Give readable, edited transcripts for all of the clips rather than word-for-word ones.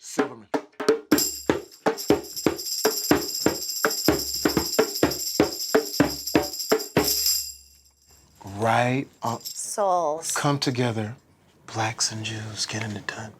Silverman. Right on. Souls. Come together, blacks and Jews, getting it done.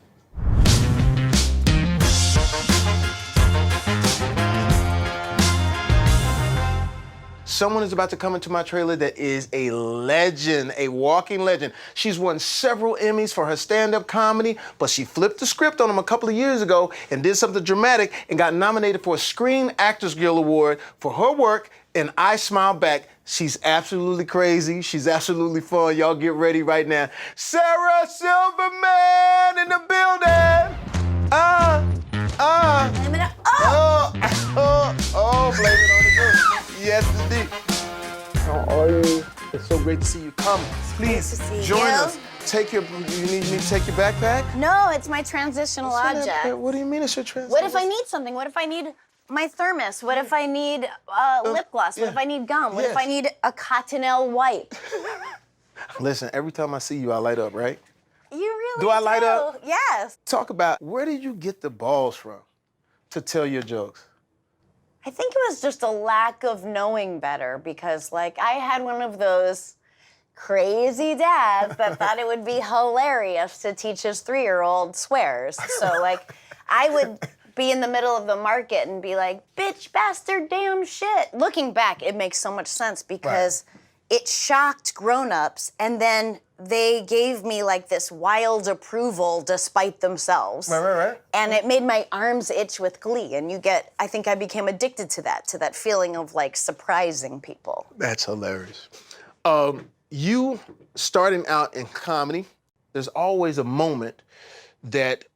Someone is about to come into my trailer that is a legend, a walking legend. She's won several Emmys for her stand-up comedy, but she flipped the script on them a couple of years ago and did something dramatic and got nominated for a Screen Actors Guild Award for her work in I Smile Back. She's absolutely crazy. She's absolutely fun. Y'all get ready right now. Sarah Silverman in the building. Blame it on the girl. Yes, indeed. How are you? It's so great to see you. Come, please, to see join you. us. You need me to take your backpack? No, it's my transitional object. What do you mean it's your transitional? What if I need something? What if I need my thermos? What if I need lip gloss? What if I need gum? What if I need a Cottonelle wipe? Listen, every time I see you, I light up, right? You really Do I light up? Yes. Talk about, where did you get the balls from to tell your jokes? I think it was just a lack of knowing better because, like, I had one of those crazy dads that thought it would be hilarious to teach his 3-year-old swears. So, like, I would be in the middle of the market and be like, bitch, bastard, damn shit. Looking back, it makes so much sense because it shocked grown-ups, and then they gave me like this wild approval despite themselves. Right. And it made my arms itch with glee. And I think I became addicted to that feeling of like surprising people. That's hilarious. You starting out in comedy, there's always a moment that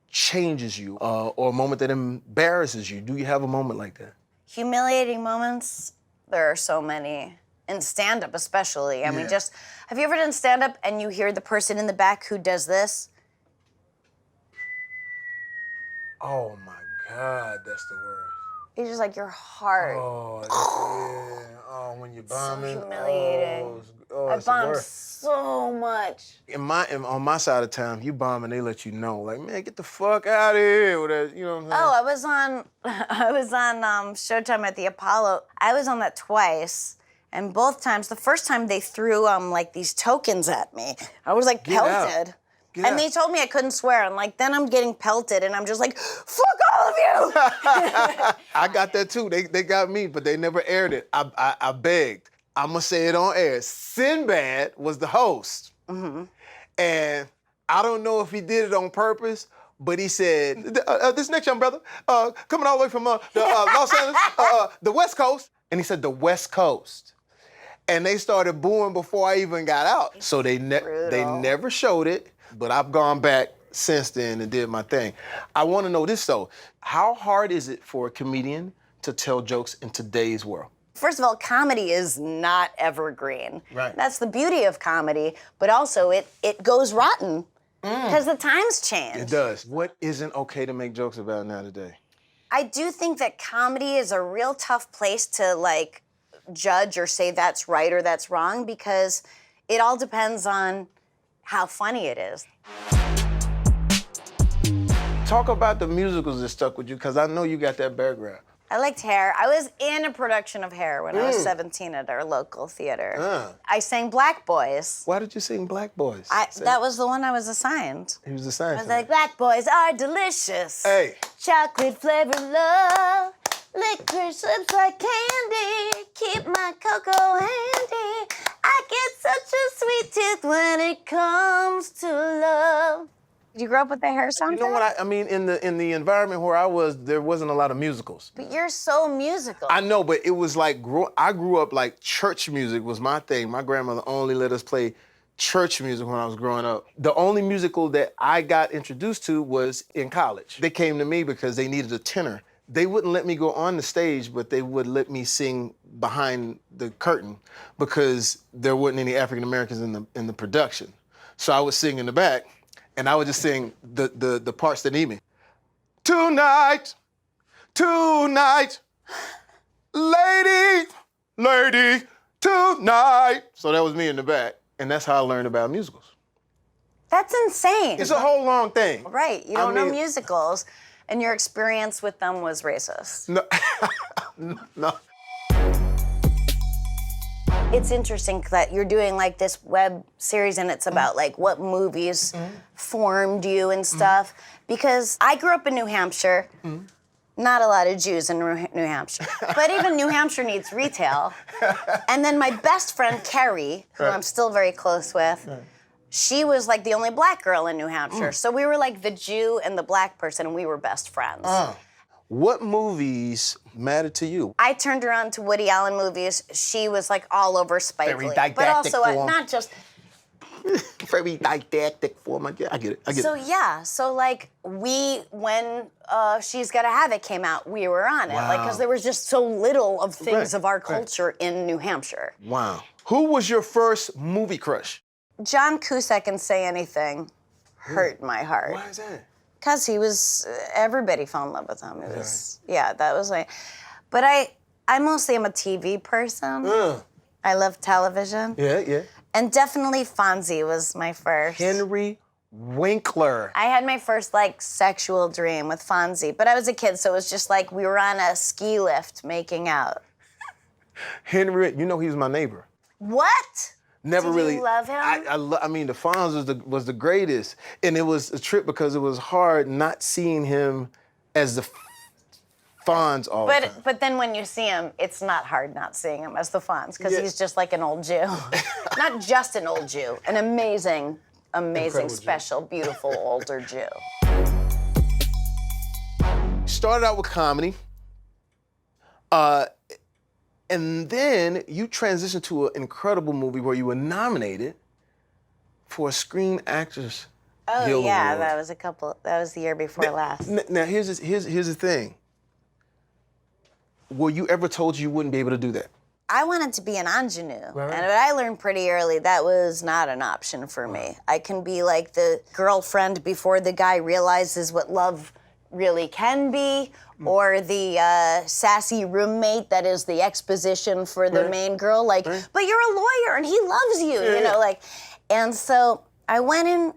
changes you or a moment that embarrasses you. Do you have a moment like that? Humiliating moments, there are so many. In stand-up especially. I mean, have you ever done stand-up and you hear the person in the back who does this? Oh my God, that's the worst. It's just like your heart. Oh, when you're bombing. So humiliating. I it's the bombed worst. so much. On my side of town, you bomb and they let you know, like, man, get the fuck out of here with that, you know what I'm saying? I was on Showtime at the Apollo. I was on that twice. And both times, the first time they threw like these tokens at me. I was like pelted. And they told me I couldn't swear. And like, then I'm getting pelted and I'm just like, fuck all of you! I got that too. They got me, but they never aired it. I begged. I'm gonna say it on air. Sinbad was the host. Mm-hmm. And I don't know if he did it on purpose, but he said, this next young brother, coming all the way from the Los Angeles, the West Coast. And he said, the West Coast. And they started booing before I even got out. So they never showed it, but I've gone back since then and did my thing. I want to know this though. How hard is it for a comedian to tell jokes in today's world? First of all, comedy is not evergreen. Right. That's the beauty of comedy, but also it goes rotten because the times change. It does. What isn't okay to make jokes about now today? I do think that comedy is a real tough place to like judge or say that's right or that's wrong because it all depends on how funny it is. Talk about the musicals that stuck with you, because I know you got that background. I liked Hair. I was in a production of Hair when I was 17 at our local theater. I sang Black Boys. Why did you sing Black Boys? That was the one I was assigned. He was assigned. I was like, Black boys are delicious. Hey. Chocolate flavored love. Licorice lips like candy. Keep my cocoa handy. I get such a sweet tooth when it comes to love. Did you grow up with the Hair soundtrack? You know what I mean? In the environment where I was, there wasn't a lot of musicals. But you're so musical. I know, but it was like I grew up like church music was my thing. My grandmother only let us play church music when I was growing up. The only musical that I got introduced to was in college. They came to me because they needed a tenor. They wouldn't let me go on the stage, but they would let me sing behind the curtain because there wasn't any African Americans in the production. So I would sing in the back, and I would just sing the parts that need me. Tonight, lady, tonight. So that was me in the back, and that's how I learned about musicals. That's insane. It's a whole long thing. Right. You don't know musicals, and your experience with them was racist. No. No. It's interesting that you're doing like this web series and it's about like what movies formed you and stuff. Because I grew up in New Hampshire. Not a lot of Jews in New Hampshire. But even New Hampshire needs retail. And then my best friend, Carrie, who I'm still very close with, she was like the only black girl in New Hampshire. So we were like the Jew and the black person, and we were best friends. What movies mattered to you? I turned her on to Woody Allen movies. She was like all over Spike Lee. But also not just... Very didactic form. I get it. So yeah, so like when She's Gotta Have It came out, we were on it. Like, because there was just so little of things of our culture in New Hampshire. Wow. Who was your first movie crush? John Cusack and Say Anything hurt my heart. Why is that? Because he was, everybody fell in love with him. It was, yeah, that was like, but I mostly am a TV person. I love television. Yeah. And definitely Fonzie was my first. Henry Winkler. I had my first like sexual dream with Fonzie, but I was a kid, so it was just like we were on a ski lift making out. Henry, you know he was my neighbor. What? Never Did really. you love him? I mean, the Fonz was the greatest, and it was a trip because it was hard not seeing him as the Fonz all the time. But then when you see him, it's not hard not seeing him as the Fonz because he's just like an old Jew. Not just an old Jew, an amazing, Incredible special, beautiful older Jew. Started out with comedy, and then you transitioned to an incredible movie where you were nominated for a Screen Actors Guild Award. That was the year before last. Now here's the thing. Were you ever told you wouldn't be able to do that? I wanted to be an ingenue, Right. and I learned pretty early that was not an option for me. I can be like the girlfriend before the guy realizes what love really can be, or the sassy roommate that is the exposition for the main girl. Like, but you're a lawyer and he loves you, you know, like. And so I went in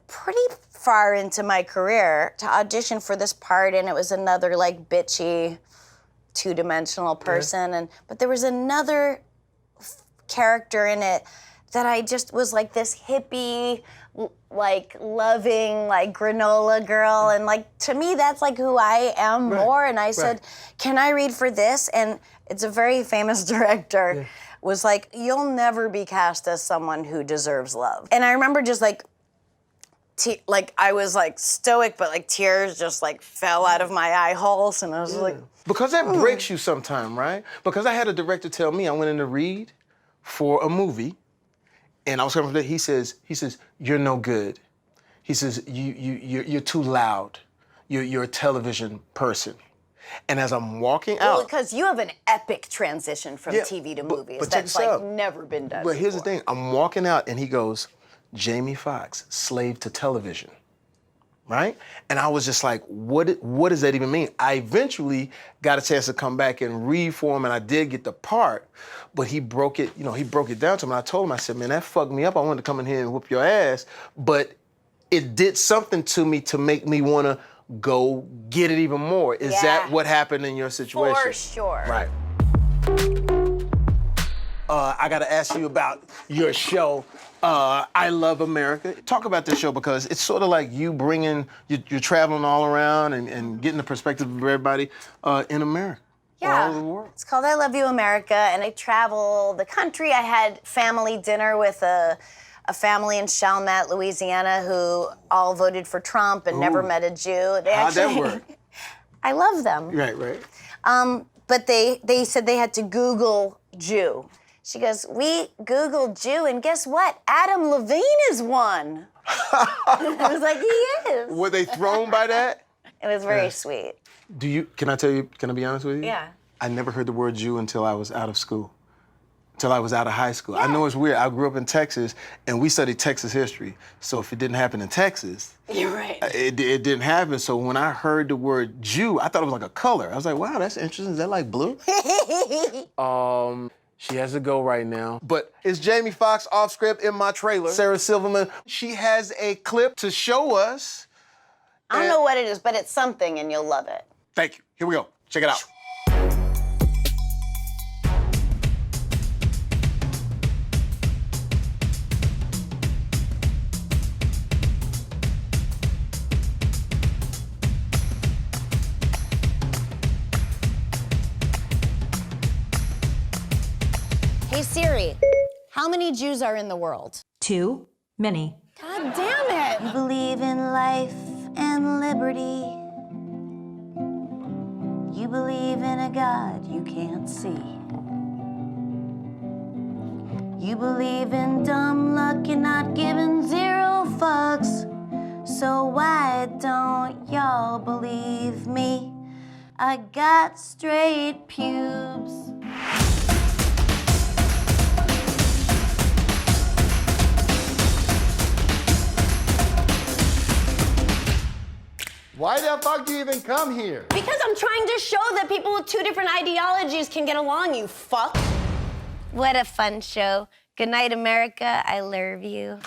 pretty far into my career to audition for this part, and it was another like bitchy, two-dimensional person, but there was another character in it that I just was like this hippie, like loving, like granola girl, and like to me that's like who I am more. And I said, "Can I read for this?" And it's a very famous director was like, "You'll never be cast as someone who deserves love." And I remember just like I was like stoic, but like tears just like fell out of my eye holes, and I was like. Because that breaks you sometime, right? Because I had a director tell me I went in to read for a movie, and I was coming from there. He says, "You're no good." He says, "You're too loud. You're a television person." And as I'm walking out, because you have an epic transition from TV to movies but that's like never been done. But here's the thing: I'm walking out, and he goes, "Jamie Foxx, slave to television." Right? And I was just like, what does that even mean? I eventually got a chance to come back and read for him, and I did get the part, but he broke it down to me. And I told him, I said, "Man, that fucked me up. I wanted to come in here and whoop your ass, but it did something to me to make me want to go get it even more." Is that what happened in your situation? For sure. Right. I got to ask you about your show, I Love America. Talk about this show because it's sort of like you you're traveling all around and getting the perspective of everybody in America. All over the world. It's called I Love You America, and I travel the country. I had family dinner with a family in Chalmette, Louisiana, who all voted for Trump and never met a Jew. How'd that work? I love them. Right. But they said they had to Google Jew. She goes, "We Googled Jew, and guess what? Adam Levine is one." I was like, "He is." Were they thrown by that? It was very sweet. Can I be honest with you? Yeah. I never heard the word Jew until I was out of school. Until I was out of high school. I know it's weird. I grew up in Texas, and we studied Texas history. So if it didn't happen in Texas, You're right. it didn't happen. So when I heard the word Jew, I thought it was like a color. I was like, wow, that's interesting. Is that like blue? She has to go right now. But it's Jamie Foxx off script in my trailer. Sarah Silverman, she has a clip to show us. I don't know what it is, but it's something and you'll love it. Thank you. Here we go. Check it out. Hey Siri, how many Jews are in the world? Too many. God damn it! You believe in life and liberty. You believe in a God you can't see. You believe in dumb luck and not giving zero fucks. So why don't y'all believe me? I got straight pubes. Why the fuck do you even come here? Because I'm trying to show that people with two different ideologies can get along, you fuck. What a fun show. Good night, America. I love you.